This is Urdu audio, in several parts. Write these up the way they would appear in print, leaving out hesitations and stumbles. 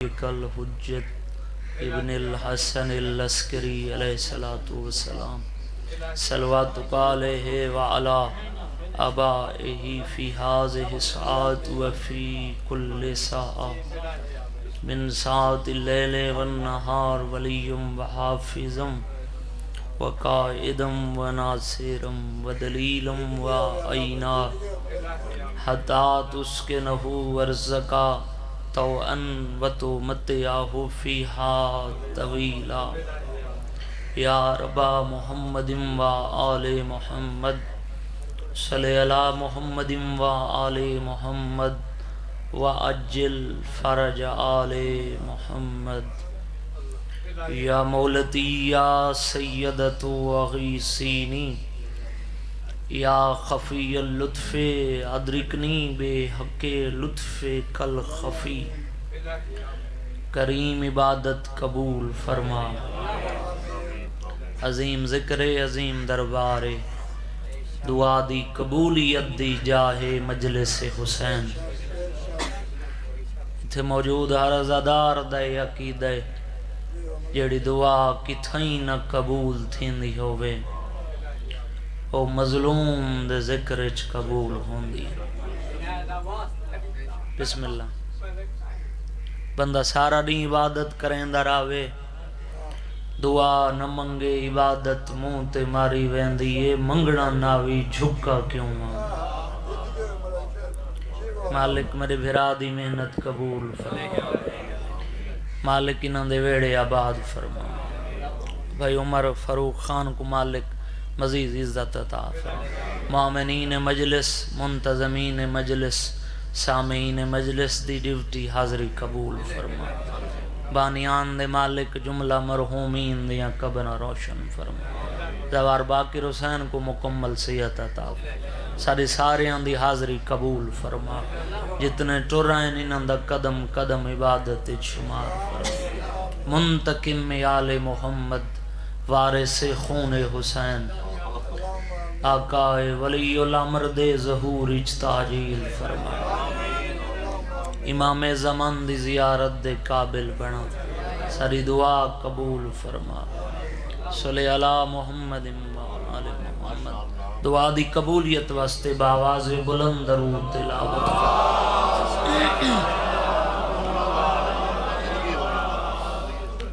الحجت ابن الحسن العسکری علیہ السلام صلواتک علیہ وعلا آبائہ فی هذه الساعات وفی کل ساعة من ساعة اللیل والنہار ولی وحافظ وقائد وناصر ودلیل وعینا حتی تسکنہ ورزقا توأن وتمتعہ فیہا طویلا یا ربا محمد و آل محمد صلی علی محمد و آل محمد وعجل فرج آل محمد یا مولتی یا سیدت اغیثینی یا خفی اللطف ادرکنی بے حق لطف کل خفی کریم عبادت قبول فرما عظیم ذکر عظیم دربار دعا دی قبولیت دی جاہ مجلس حسین تھے موجود ہر عزادار دے عقیدہ جیڑی دعا کتھائیں نہ قبول تھیندی ہوئے او مظلوم دے ذکر اچ قبول ہوندی بسم اللہ بندہ سارا نہیں عبادت کریں در آوے دعا نہ منگے عبادت منہ تے ماری ویندی ہے منگنا ناوی جھکا کیوں مالک میرے بھرا دی محنت قبول فرما مالک انہاں دے ویڑے آباد فرما بھائی عمر فاروق خان کو مالک مزید عزت عطا فرما مومنین مجلس منتظمین مجلس سامعین مجلس دی ڈیوٹی حاضری قبول فرما بانیان دے مالک جملہ مرحومین دیاں قبرہ روشن فرما زوار باقر حسین کو مکمل صحت عطا فرما ساری ساریاں دی حاضری قبول فرما جتنے ٹرائن انہاں دا قدم قدم عبادت شمار فرما منتقم آل محمد وارث خون حسین آقا ولی الامر دے ظہور اجتاجیل فرما امام زمان دی زیارت دے قابل بنا ساری دعا قبول فرما صلی علی محمد و آل محمد دعا دی قبولیت واسطے باواز بلند درود تلاوت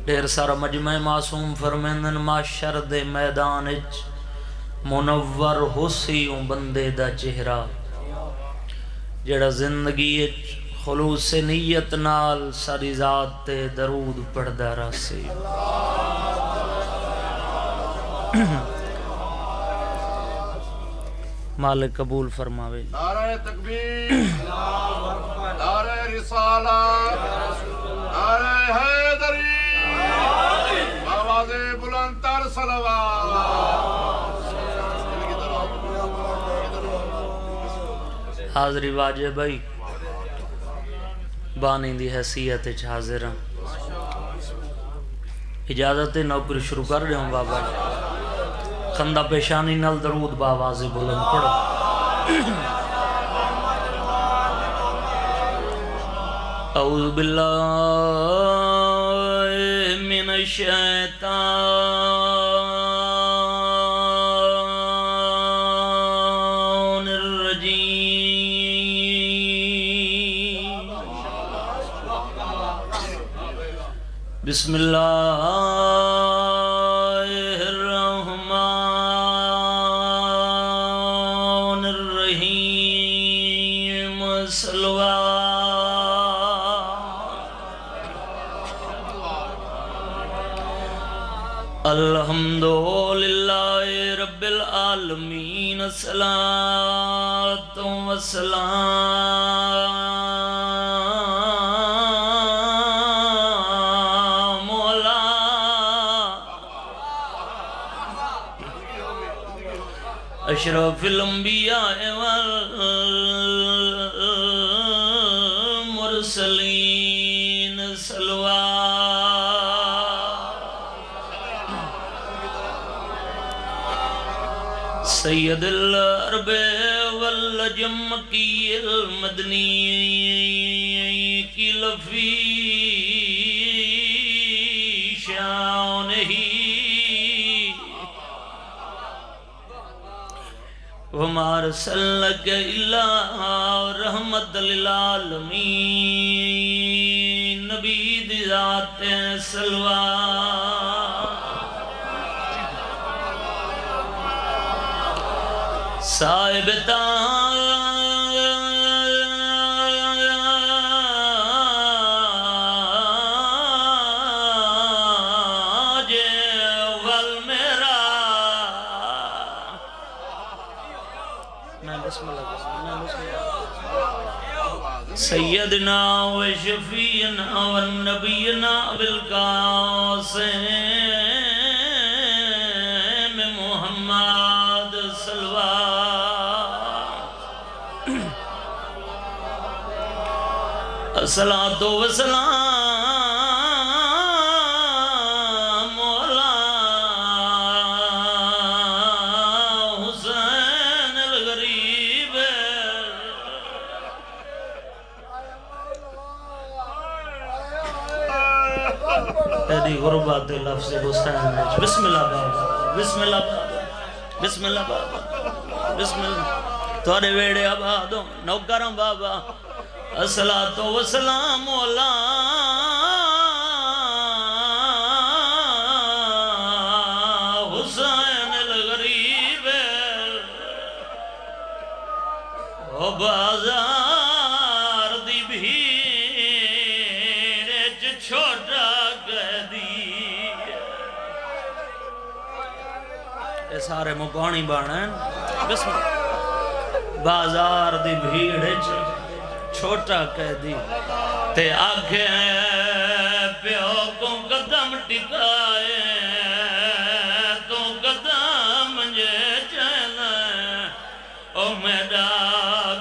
ڈیر سارا مجمع معصوم فرمیندن معاشر دے میدان اچ منور حسیوں بندے دا چہرہ جڑا زندگی اچ خلوص نیت نال ساری ذات تے درود پڑھدا رہے مالک قبول فرماوے نعرہ تکبیر نعرہ رسالت نعرہ حیدری آواز بلند تر صلوات حاضری واجب بھائی بانی دی حیثیت اچ حاضر ہاں اجازت نوکری شروع کر رہے ہوں بابا خندہ پیشانی نل درود باواز بلند پڑھو اعوذ باللہ من الشیطان بسم اللہ الرحمن الرحیم صلوات الحمدللہ رب العالمین الصلاۃ والسلام اشرف الانبیاء والمرسلین صلوات سید العرب والجمکی المدنی کی لفی شان ہی وما ارسلناک الا رحمت للعالمین نبی دی ذات سلوات صاحب تاج والمیرا سیدنا و شفیعنا و نبینا بالقاسم محمد صلوات الصلاة والسلام مولا حسین الغریب تیری غربات لفظ حسین بسم اللہ بابا بسم اللہ بابا بسم اللہ بابا بسم اللہ تھوڑے ویڑے آبادوں نوکرم بابا الصلاة والسلام علی حسین الغریب او بازار دی بھیڑ چھوٹا گدی اے سارے مکانی بانن بسم اللہ بازار دی بھیڑ چھوٹا قیدی تے آگے پیو کو قدم ٹکائے تو قدم جے چلے او میرا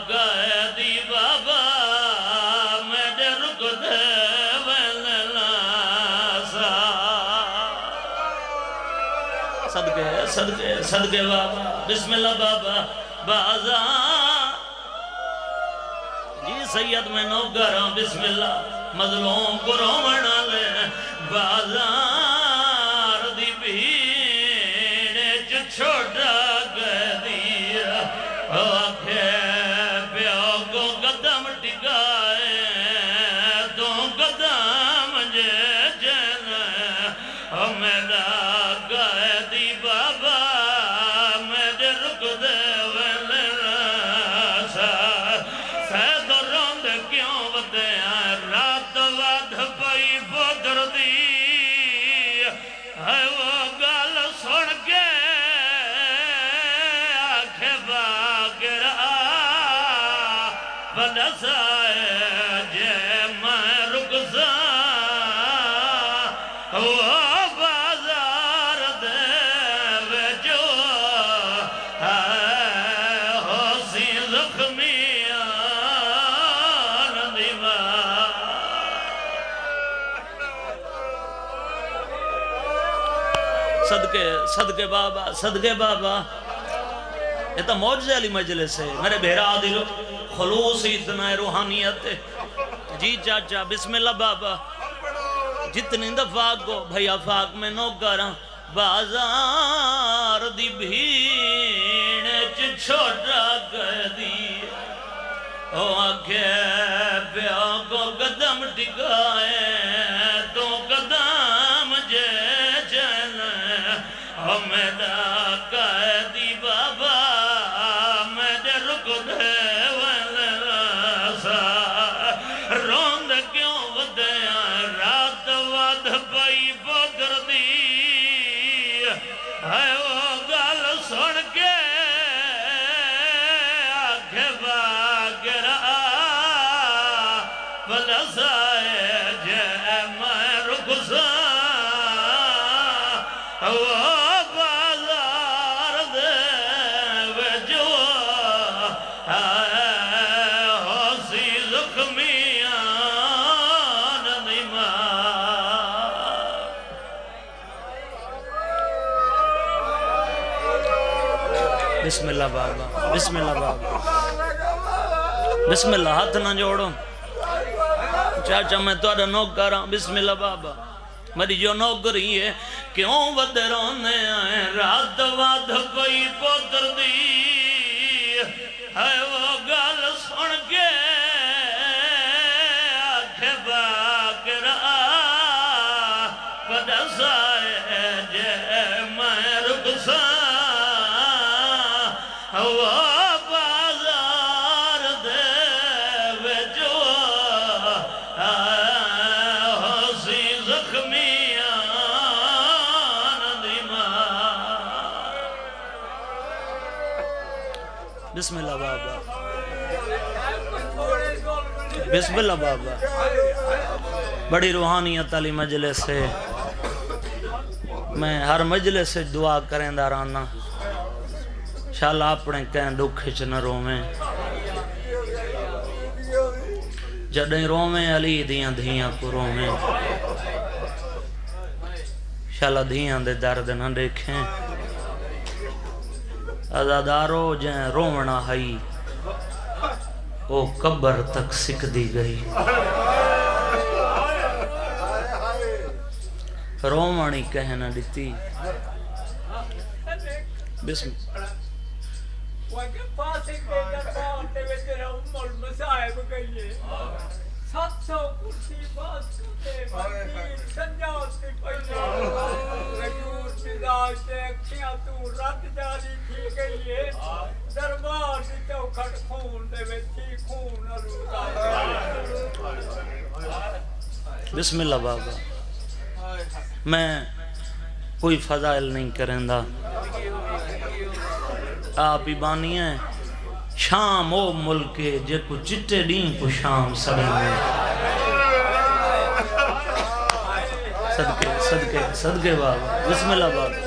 قیدی بابا میرے رک دے ویلناسا صدقے صدقے صدقے بابا بسم اللہ بابا بازار جی سید میں نوکراں بسم اللہ مظلوم کو رومنا لے بازار دی بھیڑ چھوٹا گدی آکھے پیو کو قدم ٹکائے تو قدم جے جلے میرا قیدی بابا میرے رک دے رات واد پئی بدر دی ہے وہ گل سن کے آنکھے باگر بلسائے جے میں رک سا وہ بازار دے ویجو ہے ہوسی زخمی صدقے بابا صدقے بابا یہ تو معجزے علی مجلس ہے میرے بہرا دل خلوص اتنا روحانیت ہے جی چاچا بسم اللہ بابا جتنی دفعہ کو بھیا فاق میں نوکراں بازار دی بھیڑ چھوٹا گدی او آنکھے پیو کو قدم ٹکائے تو قدم جے میرا قیدی بابا میرے رک دے ویلناسا روند کیوں ودیا رات ود پئی بدر دی ہے وہ گل سن کے آنکھے باگر بلسائے جے میں رک سا بسم اللہ بابا بسم اللہ بابا بسم اللہ ہاتھ نہ جوڑو چاچا میں توڑا نوکراں بسم اللہ بابا میری جو نوکری ہے کیوں ود رونے آئے رات واد پئی پتر دی ہے وہ گل سن کے آکھے باکرہ پڑسائے جے میں رکساں وہ بازار دے وچو حسی زخمیان دی ماں بسم اللہ بابا بسم اللہ بابا بڑی روحانیت علی مجلس سے میں ہر مجلس سے دعا کریں دارانا شاءاللہ اپنے کہیں دکھ چ نہ رومیں جڑیں رومیں علی دیاں دھیاں کو رومیں شاءاللہ دھیاں دے درد نہ دیکھیں ازادارو جہیں رومنا ہائی او قبر تک سکھ دی گئی رومانی کہنا دیتی بسم وہاں پاس ایک دربار تے وچ امر مصائب گئی ہے 700 کرسی باز کرتے فقیر سنجاد تے پہلے رجور مزاج تے اکھیاں تو رد جاری تھی گئی ہے دربار دی چوکھٹ خون دے وچ خون آلودہ بسم اللہ بابا میں کوئی فضائل نہیں کریں دا آپ ہی بانی ہیں شام او ملکے جے کو چٹے دین کو شام سڑیں میں صدقے صدقے صدقے بابا بسم اللہ بابا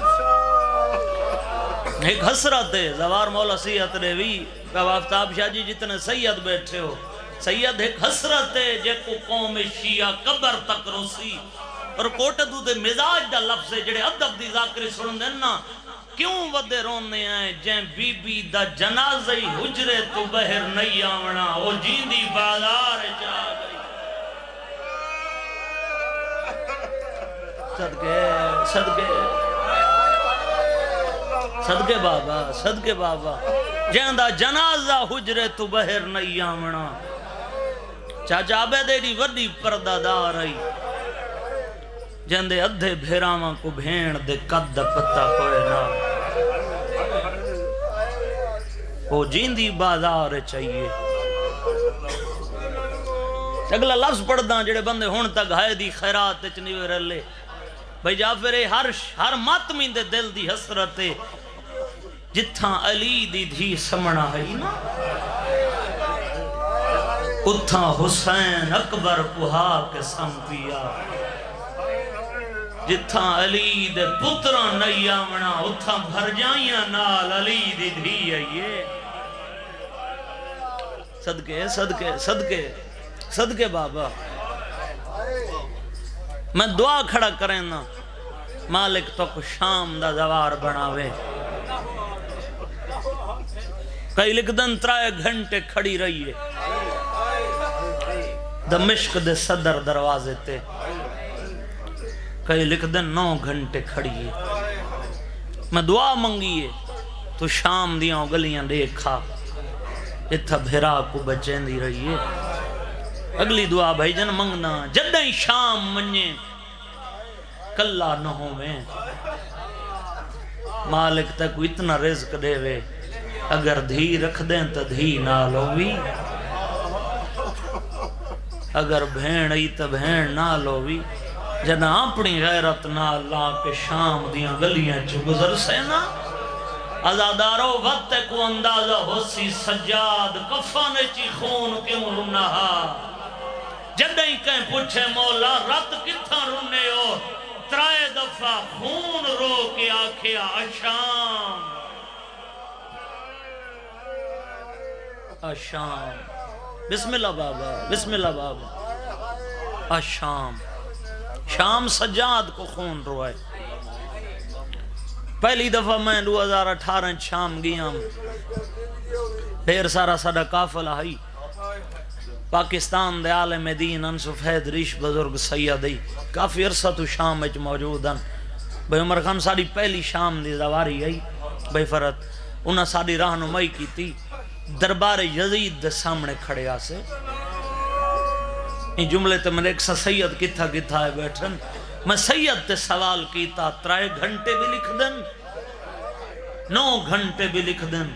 ایک حسرت ہے زوار مولا سید ریوی کہ آفتاب شاہ جی جتنے سید بیٹھے ہو سید ایک حسرت ہے جے کو قوم شیعہ قبر تک روسی اور کوٹ دو دے مزاج دا لفظ ہے جڑے ادب دی ذاکری سن دینا کیوں ودے رونے آئے جیں بی بی دا جنازی حجرے تو بہر نہیں آونا وہ جیندی بازار جا گئی صدقے صدقے صدقے بابا صدقے بابا جیں دا جنازہ حجرے تو بہر نہیں آونا چاچا عبیدے دی وڈی پردہ دار آئی جندے ادھے بھیراواں کو بھین دے قد پتہ کوئے نا وہ جیندی بازار چاہیے اگلا لفظ پڑھداں جڑے بندے ہون تک ہائے دی خیرات چنیوے رلے بھئی جعفرے ہر ماتمی دے دل دی حسرتے جتھاں علی دی دھی سمنا ہے نا اتھاں حسین اکبر کوہا کے سم پیا جتھاں علی دے پتران نہیں آمنا اتھاں بھر جائیاں نال علی دی دھی آئیے صدقے صدقے صدقے صدقے بابا میں دعا کھڑا کریں نا مالک تو کو شام دا زوار بناوے کئی لکدن 3 گھنٹے کھڑی رہی ہے دمشق دے صدر دروازے تے کئی لکھ دن 9 گھنٹے کھڑی ہے میں دعا منگیے تو شام دیاں گلیاں دیکھا اتھا بھیرا کو بچیں دی رہی ہے اگلی دعا بھائی جن منگنا جدیں شام منیں کلا نہ ہوں میں مالک تک اتنا رزق دے وے اگر دھی رکھ دیں تو دھی نہ لوی اگر بھین ای تو بھین نہ لوی جنا اپنی غیرت نہ لا کے شام دیاں گلیاں چو گزر سے نا ازادارو وقت کو اندازہ ہو سی سجاد کفن چی خون کیوں رنہا جدیں کہیں پوچھے مولا رات کتھا رنے ہو 3 دفعہ خون رو کے آکھیا اشام اشام بسم اللہ بابا بسم اللہ بابا اشام شام سجاد کو خون روائے پہلی دفعہ میں 2018 شام گیا ڈھیر سارا ساڑا کافلہ ہی پاکستان دے عالم دین انصف حید ریش بزرگ سیدی کافی عرصہ تو شام وچ موجود ہیں بھائی عمر خان ساری پہلی شام دی زواری آئی بھائی فرت انہاں ساری رہنمائی کی تھی دربار یزید دے سامنے کھڑے آسے ان جملے تے میں ایک سا سید کتھا ہے بیٹھن میں سید تے سوال کیتا 3 گھنٹے بھی لکھ دن 9 گھنٹے بھی لکھ دن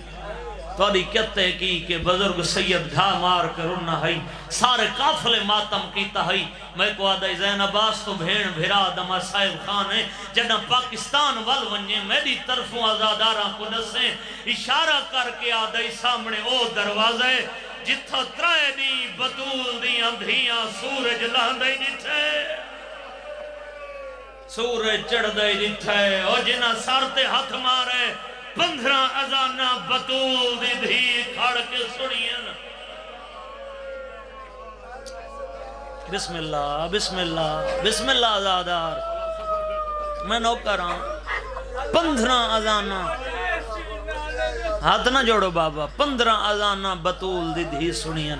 توڑی کہتے کی کہ بزرگ سید گھا مار کر انہا ہے سارے قافلے ماتم کیتا ہے میں کو آدھائی زین عباس تو بھین بھیرا دما صاحب خان ہے جنہ پاکستان وال ونجے میری طرفوں آزاداراں کو نسیں اشارہ کر کے آدھائی سامنے او دروازے جتھا 3 دی بطول دی اندھیاں سورج لہندائی ڈٹھے سورج چڑھ دائی ڈٹھے اور جنہ سارتے ہاتھ مارے 15 اذانہ بطول دی دھی کھڑ کے سنین بسم اللہ بسم اللہ بسم اللہ آزادار میں نوکر ہوں 15 اذانہ ہاتھ نہ جوڑو بابا 15 اذانہ بطول دی دھی سنین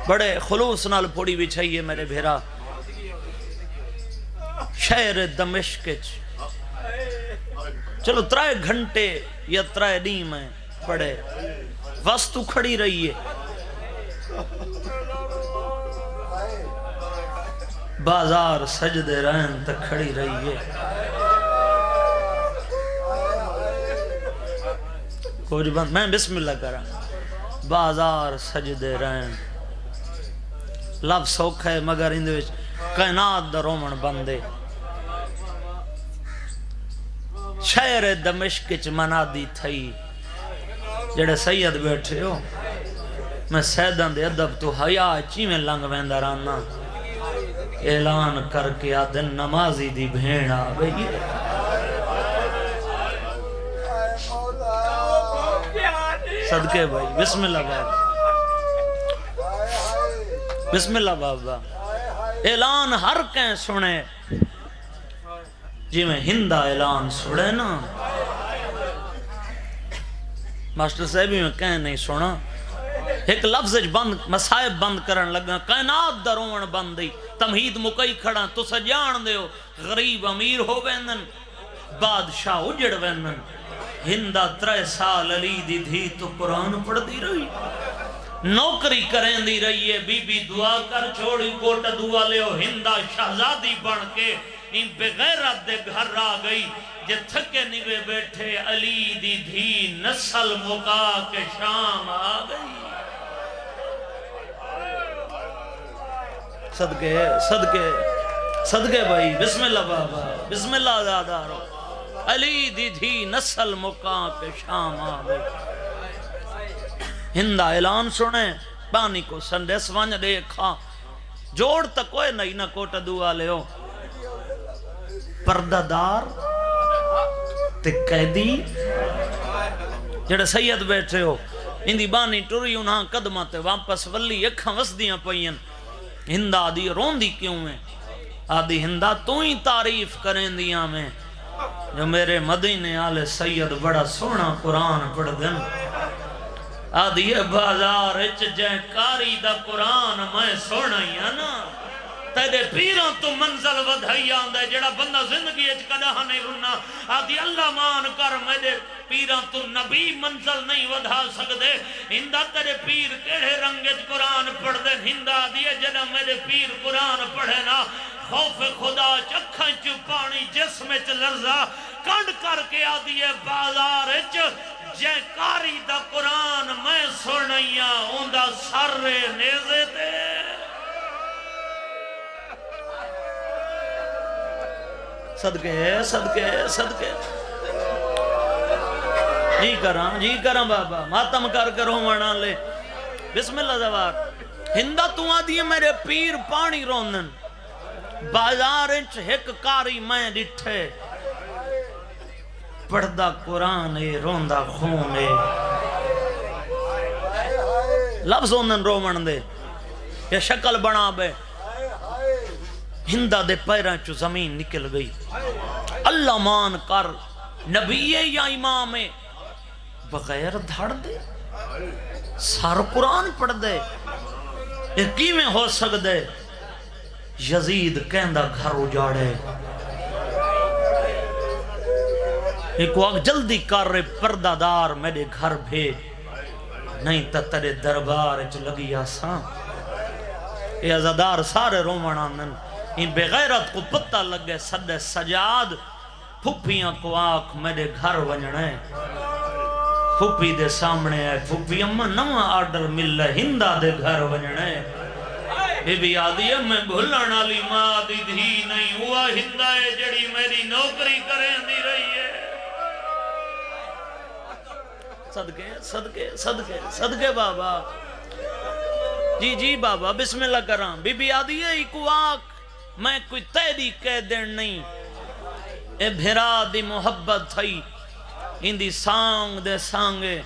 بڑے خلوص نال پھوڑی بھی چاہیے میرے بھیرا شہر دمشق چلو 3 گھنٹے یا 3 دن میں پڑھے وستو کھڑی رہی ہے بازار سجدے رہن تک کھڑی رہی ہے کچھ بند میں بسم اللہ کرا بازار سجدے رہن لفظ سوکھ ہے مگر اندوش کائنات دا رومن بندے شہر دمشق چ منادی تھئی جڑے سید بیٹھے ہو میں سیدان دے ادب تو حیا چیویں لنگ ویندا رانا اعلان کر کے آدن نمازی دی بھین آ گئی صدقے بھائی بسم اللہ بابا بسم اللہ بابا اعلان ہر کہیں سنے جی میں ہندہ اعلان سڑے نا ماسٹر صاحبی میں کہیں نہیں سنا ایک لفظ بند مسائب بند کرن لگا کائنات دا رومن بند دی تمہید مکئی کھڑا تو سجان دے ہو غریب امیر ہو ویندن بادشاہ اجڑ ویندن ہندہ 3 سال علی دی دھی تو قرآن پڑھ دی رہی نوکری کریں دی رہی ہے بی بی دعا کر چھوڑی کوٹ دعا لے ہو ہندہ شہزادی بن کے ان بغیرت دے گھر آ گئی جے تھکے نوے بیٹھے علی دی دھی نسل مکا کے شام آ گئی صدقے صدقے صدقے بھائی بسم اللہ بابا بسم اللہ آزادارو علی دی دھی نسل مکا کے شام آ گئی ہندہ اعلان سنے پانی کو سنڈے سوانج دیکھا جوڑ تک کوئی نہیں نہ کوٹ دعا لے ہو پردہ دار تے قیدی جڑے سید بیٹھے ہو اندی بانی ٹوری انہاں قدمہ تے واپس ولی اکھاں وسدیاں پئین ہندہ آدھی روندی کیوں میں آدھی ہندہ تو ہی تعریف کریں دیاں میں جو میرے مدینے آلے سید بڑا سونا قرآن پڑھ دن آدھی یہ بازار اچ جائیں کاری دا قرآن میں سونا ہی ہے نا تیرے پیران تو منزل ودھائی آندہ جڑا بندہ زندگی اچ کدہ نہیں رنا آدھی اللہ مان کر میرے پیران تو نبی منزل نہیں ودھا سکدے ہندہ تیرے پیر کیڑے رنگت قرآن پڑھ دے ہندہ آدھی جڑا میرے پیر قرآن پڑھے نا خوف خدا چکھاں چو پانی جسم چ لرزا کنڈ کر کے آدھی بازار اچ جے کاری دا قرآن میں سنائیاں اوندہ سر نیزے تے صدقے صدقے صدقے جی کراں بابا ماتم کر کروں وڑا لے بسم اللہ زوار ہندہ تو آدھی میرے پیر پانی روندن بازار انچ ایک کاری میں ڈٹھے پڑھدا قرآن اے روندہ خون اے لفظ ہوندن رومن دے یہ شکل بنا بے ہندہ دے پیران چو زمین نکل گئی اللہ مان کر نبی یا امام بغیر دھڑ دے سار قرآن پڑھ دے یہ کیویں ہو سکدے یزید کہندا گھر اجاڑے ایک وقت جلدی کر رہے پردہ دار میرے گھر بھیج نہیں تا تیرے دربار چ لگی آساں یہ عزادار سارے رومن آنن ان بغیرت کو پتہ لگے صدے سجاد پھپیاں کو آنکھ میرے گھر ونجنے پھپی دے سامنے ہے پھپی اماں نواں آرڈر مل رہے ہندہ دے گھر ونجنے بی بی آدھی ہے میں بھولن والی ماں دی دھی نہیں ہوا ہندہ ہے جڑی میری نوکری کریں دی رہی ہے صدقے صدقے صدقے صدقے بابا جی جی بابا بسم اللہ کرام بی بی آدھی ہے ایکو آنکھ میں کوئی تیری کہہ دین نہیں اے بھیرا دی محبت تھئی اندی سانگ دے سانگے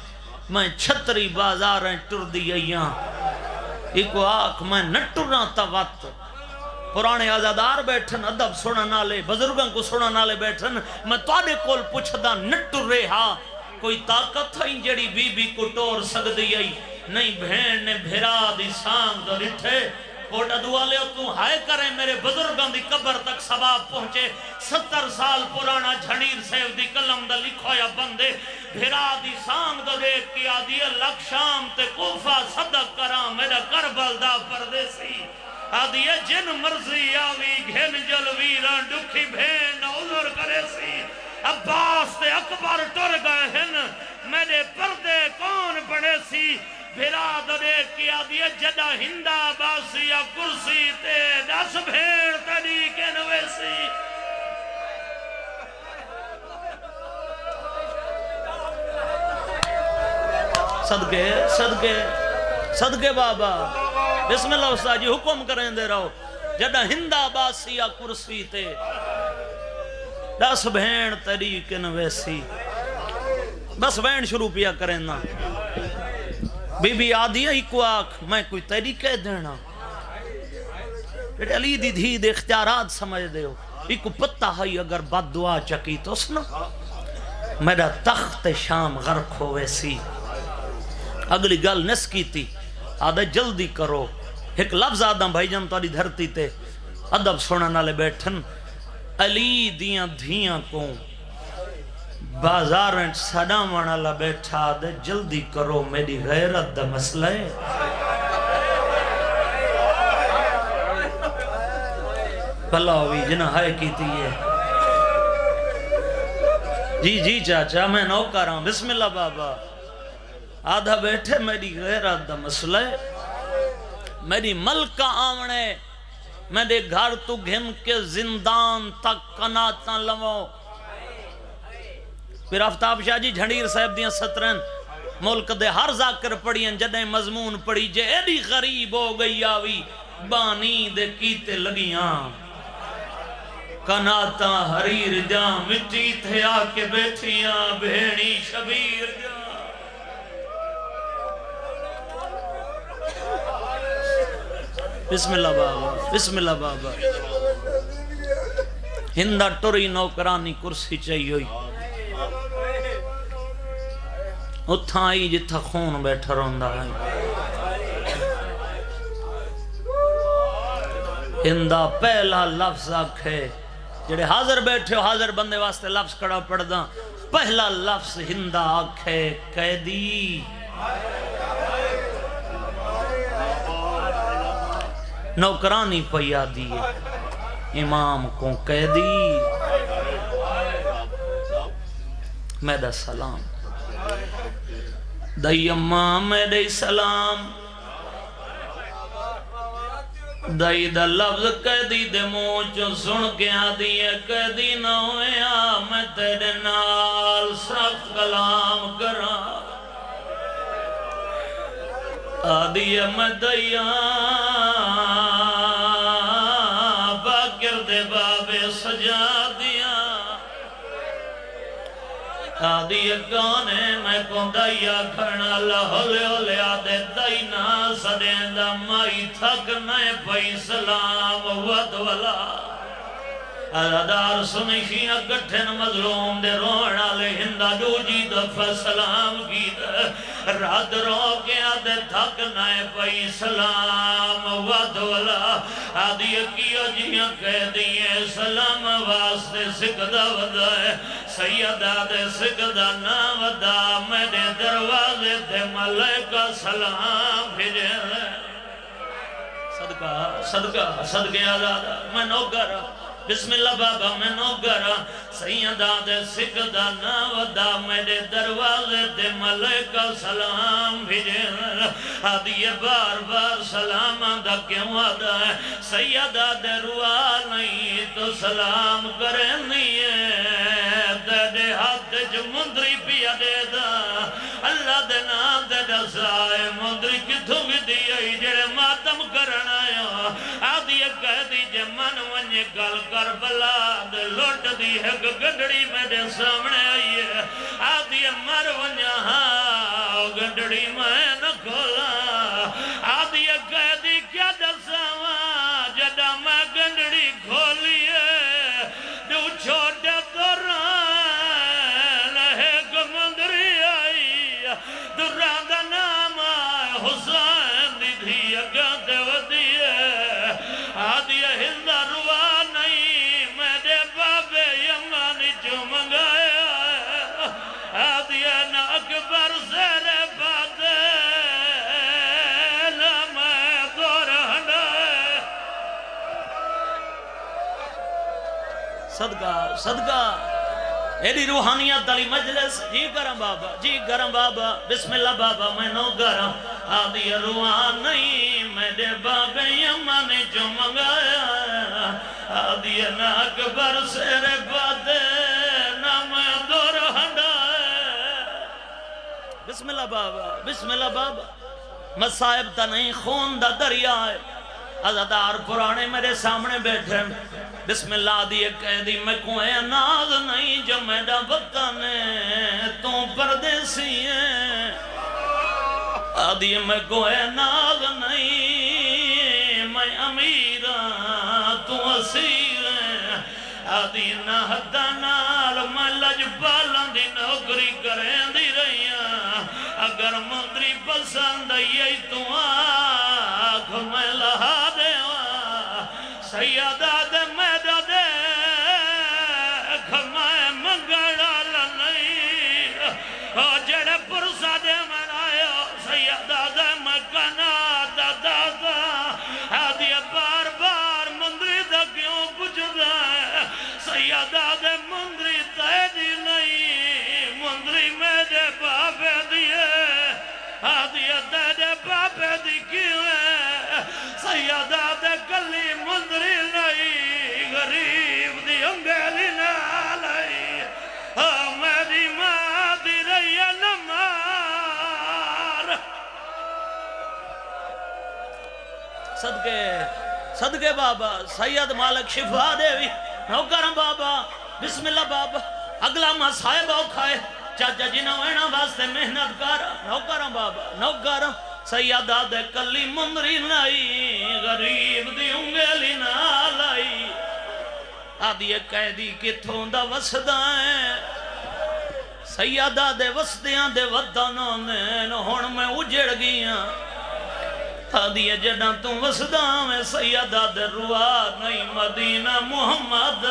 میں چھتری بازاریں ٹر دی ایاں ایکو آنکھ میں نٹرنا تا وقت پرانے آزادار بیٹھن ادب سونا نالے بزرگاں کو سونا نالے بیٹھن میں توڑے کول پوچھدا نٹر رہا کوئی طاقت ہے جڑی بی بی کو ٹور سکدی آئی نہیں بہن نے بھیرا دی سانگ دا رٹھے کوٹا دعا لے تو ہائے کریں میرے بزرگاں دی قبر تک ثواب پہنچے 70 سال پرانا جھنیر سیف دی قلم دا لکھویا بندے بھیرا دی سانگ دا دیکھ کی آدھی لکھ شام تے کوفہ صدق کراں میرا کربل دا پردیسی آدھی جن مرضی آوی گھن جلویران ڈکھی بھین عذر کرے سی عباس تے اکبر ٹر گئے ہیں میرے پردے کون بڑے سی بھیرا دے کیا دیا جدہ ہندہ باسی یا کرسی تے 10 بھیڑ تڑی کے نویسی صدقے صدقے صدقے بابا بسم اللہ استاد جی حکم کریں دے رہو جدہ ہندہ باسی یا کرسی تے 10 بھیڑ تڑی کے نویسی بس بھیڑ شروع پیا کریں نا بی بی آدھی ہے ایک آنکھ میں کوئی تیری کہہ دینا علی دی دھی دے اختیارات سمجھ دے ہو ایک پتہ ہے اگر بد دعا چکی تو سنا میرا تخت شام غرق ہوئے سی اگلی گل نس کی تھی آدھے جلدی کرو ایک لفظ آدھا بھائی جان تاری دھرتی تے ادب سونا نالے بیٹھن علی دیاں دھیاں کو بازاریں سڑاوان اللہ بیٹھا دے جلدی کرو میری غیرت دا مسئلہ ہے بھلا ہوئی جنہ ہائے کی تھی ہے جی جی چاچا میں نوکر ہوں بسم اللہ بابا آدھا بیٹھے میری غیرت دا مسئلہ ہے میری ملکہ آمنے میرے گھر تو گھن کے زندان تک کناتاں لمو پھر آفتاب شاہ جی جھنڈیر صاحب دیاں 17 ملک دے ہر ذاکر پڑھیں جدیں مضمون پڑھی جے ایڈی غریب ہو گئی آوی بانی دے کیتے لگیاں کناتا حریر جاں مٹی تھے آکے بیٹھیاں بہنی شبیر جاں بسم اللہ بابا بسم اللہ بابا ہندہ ٹوری نوکرانی کرسی چاہیے ہوئی اتھاں آئی جتھا خون بیٹھا روندہ ہے ہندہ پہلا لفظ آکھے جڑے حاضر بیٹھے ہو حاضر بندے واسطے لفظ کڑا پڑھ دا پہلا لفظ ہندہ آکھے قیدی نوکرانی پیا دیئے امام کو قیدی میرا سلام دائی اماں میرے سلام دائی دا لفظ قیدی دے موچو سن کے آدھی ہے قیدی نہ ہویا میں تیرے نال سخت کلام کرا آدھی ہے میں دائیاں باکر دے بابے سجا دیا آدھی گانے میں کون دائیا کھڑنا لہولے ہولے آدھے دائینا سڑیں دا مائی تھک نئے پائی سلام ود والا ادار سنشیاں گٹھن مظلوم دے رونا لے ہندہ دو جی دفع سلام کی دا رات رو کے آدھے تھک نائے پئی سلام ود والا آدھی کیو جیاں کہہ دیئے سلام واسطے سکدہ ودا ہے سیدہ دے سکدہ نا ودا میرے دروازے تے ملائکہ سلام بھیجے صدقہ صدقہ صدقے آزادہ میں نوکر بسم اللہ بابا میں نوکر سیدہ دے سکدہ نا ودا میرے دروازے تے ملائکہ سلام بھیجے آدھی بار بار سلام آدھا کیوں آدھا ہے سیدہ دے روا نہیں تو سلام کرے نہیں ہے دے ہاتھ جو مندری پیا دے دا اللہ دے نا دے دسائے مندری کتھوں بھی دیئے جڑے ماتم کرنا آیا آدھی کہہ دیجے من ونجے گل کربلا دے لوٹ دی ہے گنڈڑی میرے سامنے آئی ہے آدھی مر ونجا ہاں گنڈڑی میں نہ کھولا آدھی کہہ دی کیا دساواں جدا میں گنڈڑی کھولی ہے جو چھوٹے دوران ایک مندری آئی دوران دا نام حسین دی دھی اگاتے ودی ہے آدھی ہندہ روا نہیں میرے بابے یمانی جو منگایا ہے آدھی نا اکبر زیر بادے نا میں دور ہنائے صدقہ صدقہ ایڈی روحانیت علی مجلس جی کرم بابا جی کرم بابا بسم اللہ بابا میں نو کرم آدھی روحان نہیں میرے بابے یمانی جو منگایا آدھی نا اکبر سیر بادے نا میں دور ہنائے بسم اللہ بابا بسم اللہ بابا مصائب تا نہیں خون دا دریا ہے عزادار پرانے میرے سامنے بیٹھے بسم اللہ دیئے کہہ دی میں کوئے ناز نہیں جو میرا وطن ہے تو پردیسی ہے آدھی میں کوئے ناز نہیں میں امیرہ تو اسیر ہے آدھی نہ حدہ نال میں لجبالاں دی نوکری کریں دی رہیاں اگر مندری پسند یہی تو آنکھ میں لہا دے سیدہ دے میدہ دے کھمائے منگڑا لنائی جڑے پرسا دے منائے سیدہ دے مکنا دا دا دا آدھی بار بار مندری دا کیوں پوچھ دے سیدہ دے مندری تیدی نہیں مندری میرے بابے دیئے آدھی تیدے بابے دی کیوں ہے سیدہ دے کلی مندری نہیں غریب دی انگیلی نہ لائی میری ماں دی رہی نمار صدقے صدقے بابا سید مالک شفا دیوی نوکرم بابا بسم اللہ بابا اگلا ماں صاحب اوکھائے چاچا جی نوینا واسطے محنت کارا نوکرم بابا نوکرم سیدہ دے کلی مندری لائی غریب دی انگیلی نہ لائی آدھی قیدی کتھوں دا وسدائیں سیدہ دے وسدیاں دے ودانوں نے ہون میں اجڑ گیاں آدھی جڑاں تو وسدائیں سیدہ دے روا نہیں مدینہ محمد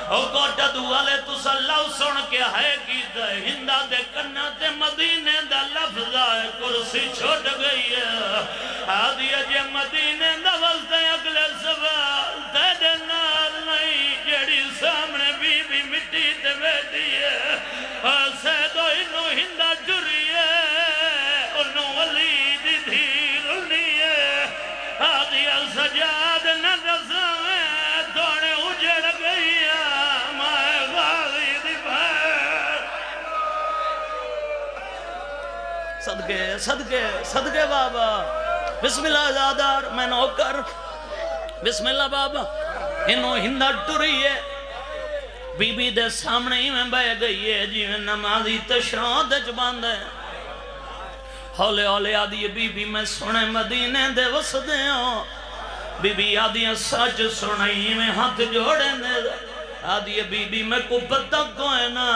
او کوٹا دوالے تو سلاو سن کے ہے کی دے ہندہ دے کنہ دے مدینے دا لفظ آئے کرسی چھوٹ گئی ہے آدھی جے مدینے دا وزدے اگلے سوال دے دے نال نہیں جڑی سامنے بی بی مٹی دے بیٹی ہے سیدو انو ہندہ جری ہے انو علی دی دھیر انہی ہے آدھی سجاد نہ رسامیں دوڑے اجڑ گئی صدقے صدقے صدقے بابا بسم اللہ زادار میں نوکر بسم اللہ بابا انہوں ہندہ ٹری ہے بی بی دے سامنے ہی میں بے گئی ہے جی میں نمازی تشران دے جبان دے ہولے ہولے آدھی بی بی میں سنے مدینے دے وسدے ہوں بی بی آدھی سچ سنائی میں ہاتھ جوڑے دے آدھی بی بی میں کو پتہ کوئی نا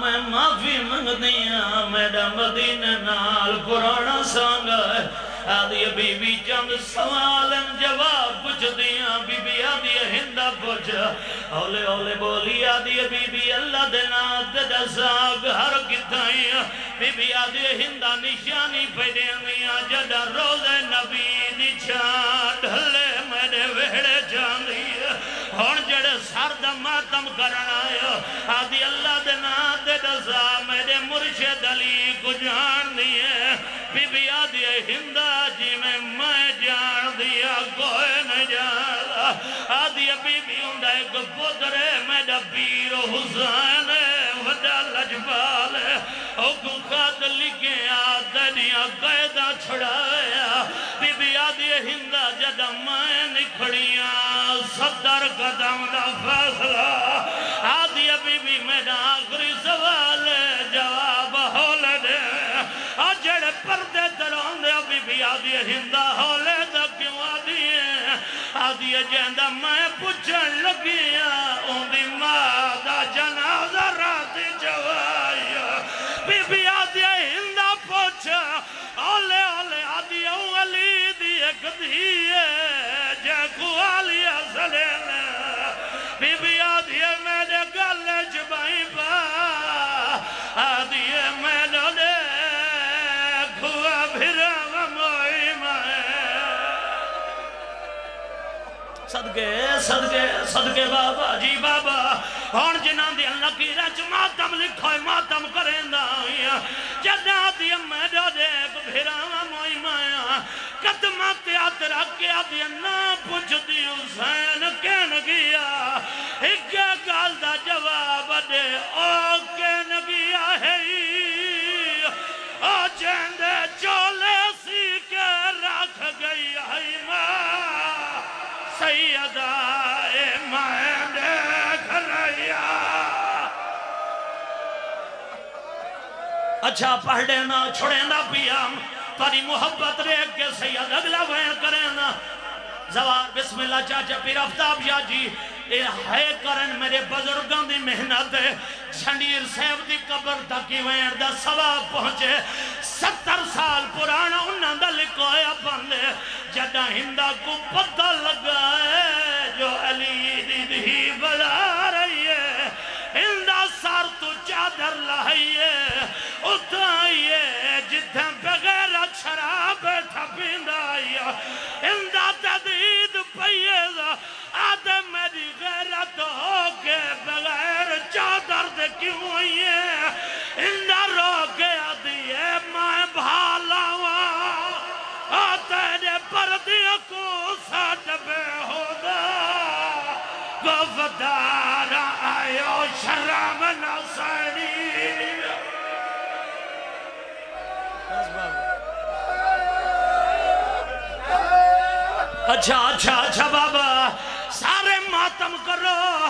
میں معافی منگ دیا میرا مدینہ نال پرانا سانگا ہے آدھی بی بی چند سوال جواب پوچھ دیا بی بی آدھی ہندہ پوچھ اولے اولے بولی آدھی بی بی اللہ دینا تیجا ساگ ہر کتائیں بی بی آدھی ہندہ نشانی پیدے دیا جدہ روز نبی دی چھان ڈھلے میرے ویڑے جان دیا ہون جڑے سرد ماتم کرنا آیا آدھی اللہ دینا تیجا ساگ میرے مرشد علی کو جان دیا بی بی آدھی ہندہ جی میں جان دیا کوئی نہیں جانا آدھی بی بی ہوں ایک پتر ہے میرا پیر حسین وڈا لجبال ہے اوکو خط لکھے آدھنیا قیدہ چھڑایا بی بی آدھی ہندہ جدہ میں نکھڑیاں 70 قدم دا فیصلہ آدھی بی بی میرا آخری سوال جواب ہولے دے جڑے پردے ترون دے بی بی آدھی ہندہ ہولے دا کیوں آدھی ہے آدھی جہندہ میں پوچھن لگیا ان دی مادہ جنازہ راتی جوایا بی بی آدھی ہندہ پوچھا اولے اولے آدھی علی دی ایک دیئے جے کو آلیا سلینے بی بی آدھی میرے گلے جبائیں پا آدھی میرے دے صدقے بابا جی بابا ہون جنہاں دی اللہ کی رج ماتم لکھوئے ماتم کریں دا جنہاں دی میرا دیکھ بھیراں موئی مایا قدمات آترا کیا دی نا پوچھ دی حسین کین گیا ایک گال دا جواب دے او کین گیا ہے او جندے چولے سی کے رکھ گئی ہے ماں سیدہ میں دیکھ رہیا اچھا پڑھ دینا چھوڑے نا پیام تاری محبت ریک کے سید اگلا وین کریں نا زوار بسم اللہ چاچا پیر افتاب شاہ جی ہے کرن میرے بزرگاں دی محنت چھنڈیر سیب دی قبر تاکی وین دا ثواب پہنچے 70 سال پرانا انہاں دا لکھویا بندے جدہ ہندہ کو پتہ لگا ہے جو علی دی بلا رہی ہے ہندہ سار تو چادر لائیے اتائیے جتھیں بغیر شراب تھپیندہ آئیے ہندہ تدید پیدا آدھے میری غیرت ہو کے بغیر چادر دے کیوں آئیے ہندہ رو کے آدھیے میں بھالا ہوا تیرے پردیوں کو ساتھ بے ہودا گفتار آئیو شرم نصیری اچھا بابا سارے ماتم کرو